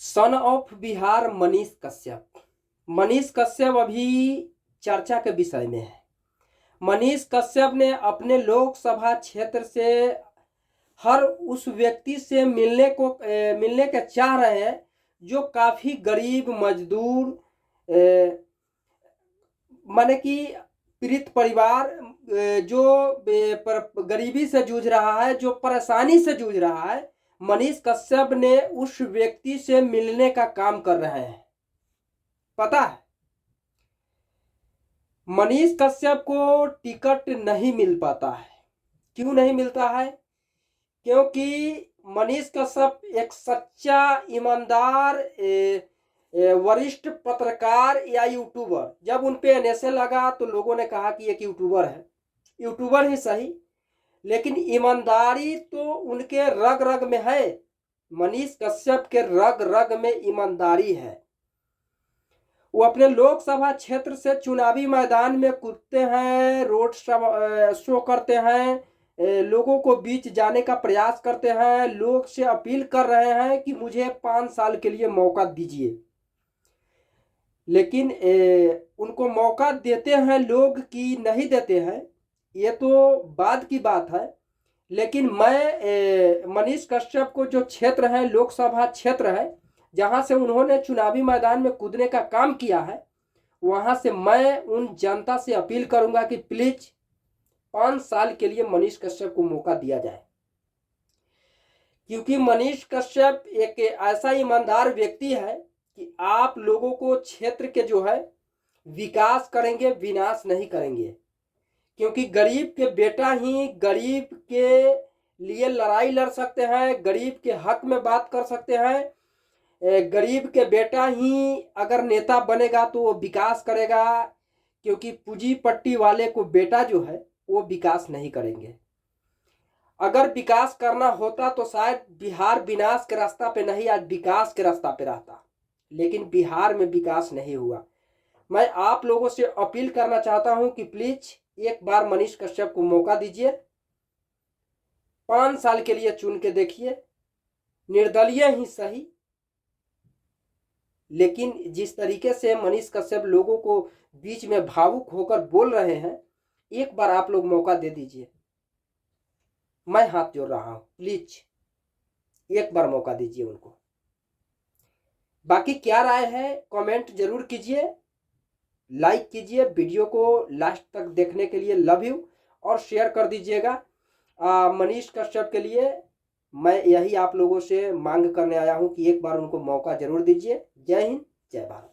सन of Bihar Manish Kashyap. Manish Kashyap अभी चर्चा के विषय में है। मनीष कश्यप ने अपने लोकसभा क्षेत्र से हर उस व्यक्ति से मिलने के चाह रहे हैं जो काफ़ी गरीब मजदूर माने कि पीड़ित परिवार जो गरीबी से जूझ रहा है, जो परेशानी से जूझ रहा है। मनीष कश्यप ने उस व्यक्ति से मिलने का काम कर रहे हैं। पता है मनीष कश्यप को टिकट नहीं मिल पाता है। क्यों नहीं मिलता है? क्योंकि मनीष कश्यप एक सच्चा ईमानदार वरिष्ठ पत्रकार या यूट्यूबर, जब उन पे NSA लगा तो लोगों ने कहा कि एक यूट्यूबर है। यूट्यूबर ही सही, लेकिन ईमानदारी तो उनके रग रग में है। मनीष कश्यप के रग रग में ईमानदारी है। वो अपने लोकसभा क्षेत्र से चुनावी मैदान में कूदते हैं, रोड शो करते हैं, लोगों को बीच जाने का प्रयास करते हैं, लोग से अपील कर रहे हैं कि मुझे 5 साल के लिए मौका दीजिए। लेकिन उनको मौका देते हैं लोग कि नहीं देते हैं, ये तो बाद की बात है। लेकिन मैं मनीष कश्यप को जो क्षेत्र है, लोकसभा क्षेत्र है जहां से उन्होंने चुनावी मैदान में कूदने का काम किया है, वहां से मैं उन जनता से अपील करूंगा कि प्लीज 5 साल के लिए मनीष कश्यप को मौका दिया जाए। क्योंकि मनीष कश्यप एक ऐसा ईमानदार व्यक्ति है कि आप लोगों को क्षेत्र के जो है विकास करेंगे, विनाश नहीं करेंगे। क्योंकि गरीब के बेटा ही गरीब के लिए लड़ाई लड़ सकते हैं, गरीब के हक में बात कर सकते हैं। गरीब के बेटा ही अगर नेता बनेगा तो वो विकास करेगा। क्योंकि पूंजीपट्टी वाले को बेटा जो है वो विकास नहीं करेंगे। अगर विकास करना होता तो शायद बिहार विनाश के रास्ता पे नहीं, आज विकास के रास्ता पे रहता। लेकिन बिहार में विकास नहीं हुआ। मैं आप लोगों से अपील करना चाहता हूं कि प्लीज एक बार मनीष कश्यप को मौका दीजिए। 5 साल के लिए चुन के देखिए, निर्दलीय ही सही। लेकिन जिस तरीके से मनीष कश्यप लोगों को बीच में भावुक होकर बोल रहे हैं, एक बार आप लोग मौका दे दीजिए। मैं हाथ जोड़ रहा हूं, प्लीज एक बार मौका दीजिए उनको। बाकी क्या राय है कमेंट जरूर कीजिए, लाइक कीजिए, वीडियो को लास्ट तक देखने के लिए लव यू, और शेयर कर दीजिएगा। मनीष कश्यप के लिए मैं यही आप लोगों से मांग करने आया हूं कि एक बार उनको मौका जरूर दीजिए। जय हिंद, जय भारत।